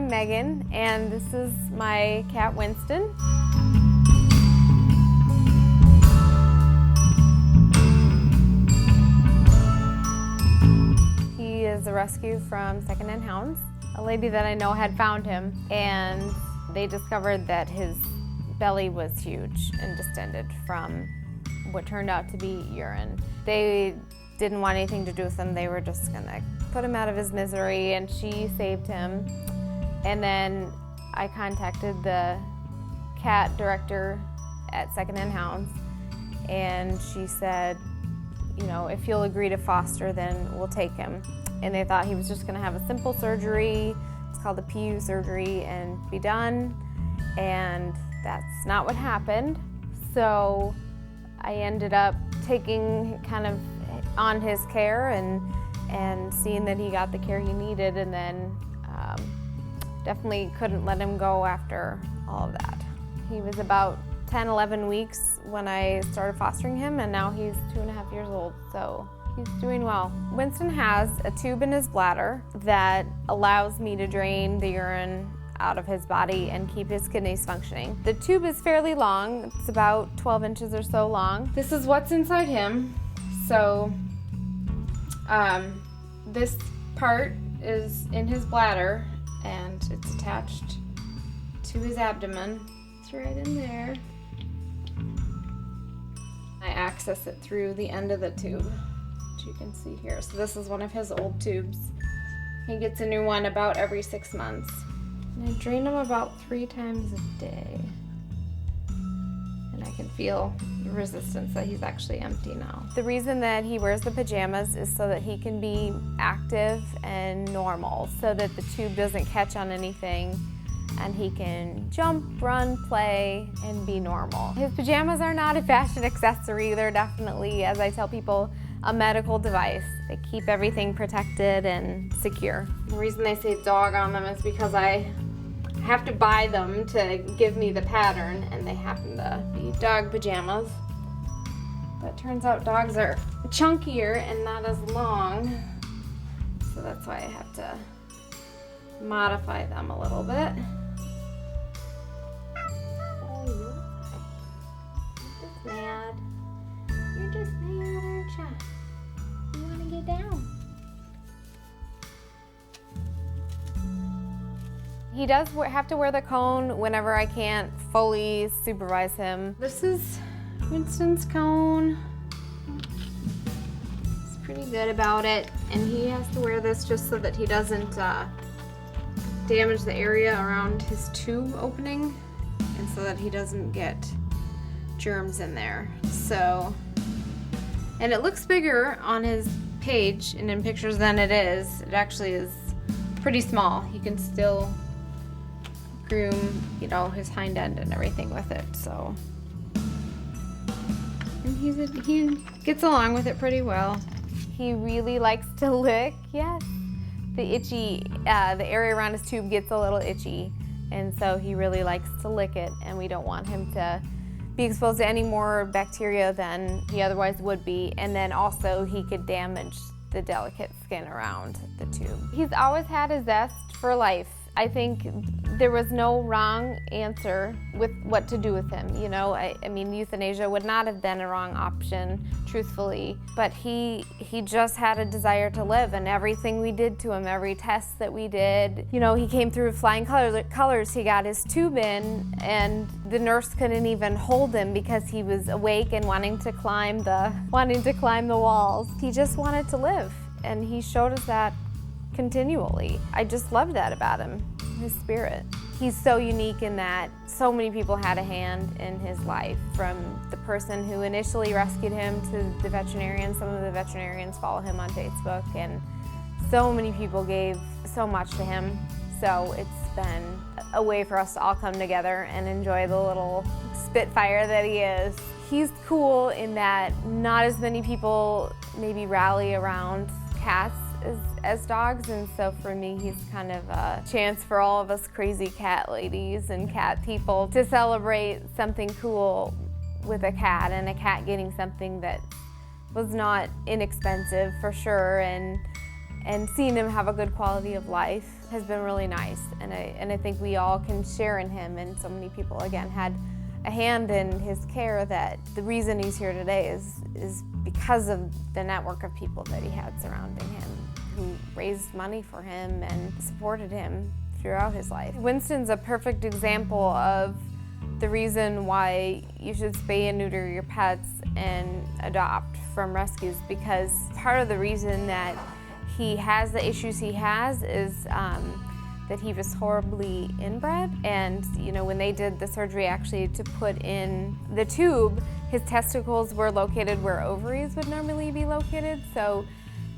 I'm Megan, and this is my cat Winston. He is a rescue from Secondhand Hounds. A lady that I know had found him, and they discovered that his belly was huge and distended from what turned out to be urine. They didn't want anything to do with him. They were just gonna put him out of his misery, and she saved him. And then I contacted the cat director at Secondhand Hounds, and she said, you know, if you'll agree to foster, then we'll take him. And they thought he was just gonna have a simple surgery, it's called a PU surgery, and be done. And that's not what happened. So I ended up taking kind of on his care and seeing that he got the care he needed, and then definitely couldn't let him go after all of that. He was about 10, 11 weeks when I started fostering him, and now he's 2.5 years old, so he's doing well. Winston has a tube in his bladder that allows me to drain the urine out of his body and keep his kidneys functioning. The tube is fairly long. It's about 12 inches or so long. This is what's inside him. So this part is in his bladder, and it's attached to his abdomen. It's right in there. I access it through the end of the tube, which you can see here. So this is one of his old tubes. He gets a new one about every 6 months. And I drain him about 3 times a day. And I can feel the resistance that he's actually empty now. The reason that he wears the pajamas is so that he can be active and normal, so that the tube doesn't catch on anything, and he can jump, run, play, and be normal. His pajamas are not a fashion accessory. They're definitely, as I tell people, a medical device. They keep everything protected and secure. The reason they say dog on them is because I have to buy them to give me the pattern, and they happen to be dog pajamas. But turns out dogs are chunkier and not as long, so that's why I have to modify them a little bit. Mad. You're just mad, aren't you? You want to get down? He does have to wear the cone whenever I can't fully supervise him. This is Winston's cone. He's pretty good about it, and he has to wear this just so that he doesn't damage the area around his tube opening, and so that he doesn't get germs in there. So, and it looks bigger on his page and in pictures than it is. It actually is pretty small. He can still groom, you know, his hind end and everything with it. So, and he gets along with it pretty well. He really likes to lick. Yes, the area around his tube gets a little itchy, and so he really likes to lick it, and we don't want him to be exposed to any more bacteria than he otherwise would be, and then also he could damage the delicate skin around the tube. He's always had a zest for life. I think there was no wrong answer with what to do with him. You know, I mean, euthanasia would not have been a wrong option, truthfully, but he just had a desire to live, and everything we did to him, every test that we did, you know, he came through with flying colors. He got his tube in, and the nurse couldn't even hold him because he was awake and wanting to climb the walls. He just wanted to live, and he showed us that continually. I just love that about him, his spirit. He's so unique in that so many people had a hand in his life, from the person who initially rescued him to the veterinarian. Some of the veterinarians follow him on Facebook, and so many people gave so much to him. So it's been a way for us to all come together and enjoy the little spitfire that he is. He's cool in that not as many people maybe rally around cats as dogs, and so for me he's kind of a chance for all of us crazy cat ladies and cat people to celebrate something cool with a cat, and a cat getting something that was not inexpensive for sure, and and seeing him have a good quality of life has been really nice. And I think we all can share in him, and so many people, again, had a hand in his care, that the reason he's here today is because of the network of people that he had surrounding him, who raised money for him and supported him throughout his life. Winston's a perfect example of the reason why you should spay and neuter your pets and adopt from rescues, because part of the reason that he has the issues he has is that he was horribly inbred. And when they did the surgery actually to put in the tube, his testicles were located where ovaries would normally be located, so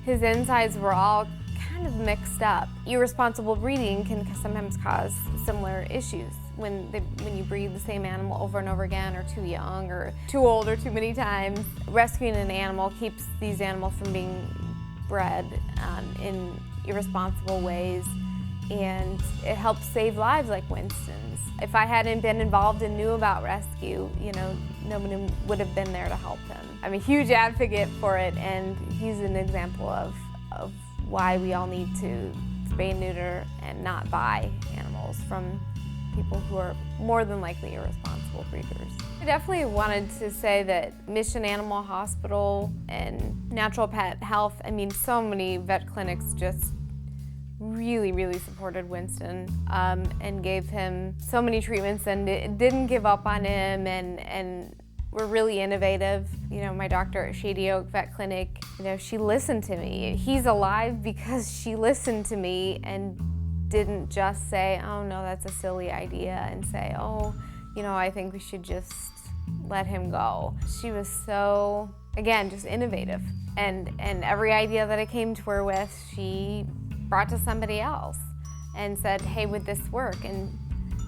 his insides were all kind of mixed up. Irresponsible breeding can sometimes cause similar issues when you breed the same animal over and over again, or too young, or too old, or too many times. Rescuing an animal keeps these animals from being bred in irresponsible ways, and it helps save lives like Winston's. If I hadn't been involved and knew about rescue, nobody would have been there to help him. I'm a huge advocate for it, and he's an example of why we all need to spay and neuter and not buy animals from people who are more than likely irresponsible breeders. I definitely wanted to say that Mission Animal Hospital and Natural Pet Health, so many vet clinics just really, really supported Winston and gave him so many treatments, and didn't give up on him, and were really innovative. My doctor at Shady Oak Vet Clinic, she listened to me. He's alive because she listened to me and didn't just say, oh no, that's a silly idea, and say, oh, I think we should just let him go. She was so, again, just innovative. And every idea that I came to her with, she brought to somebody else and said, hey, would this work? And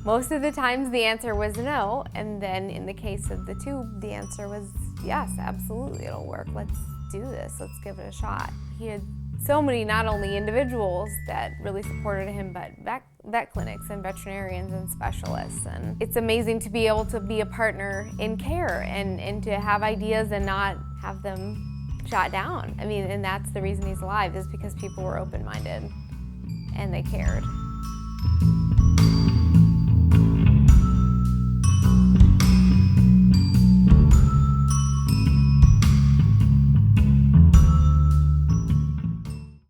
most of the times the answer was no, and then in the case of the tube, the answer was yes, absolutely, it'll work. Let's do this, let's give it a shot. He had so many, not only individuals that really supported him, but vet clinics and veterinarians and specialists. And it's amazing to be able to be a partner in care and to have ideas and not have them shot down. And that's the reason he's alive, is because people were open-minded and they cared.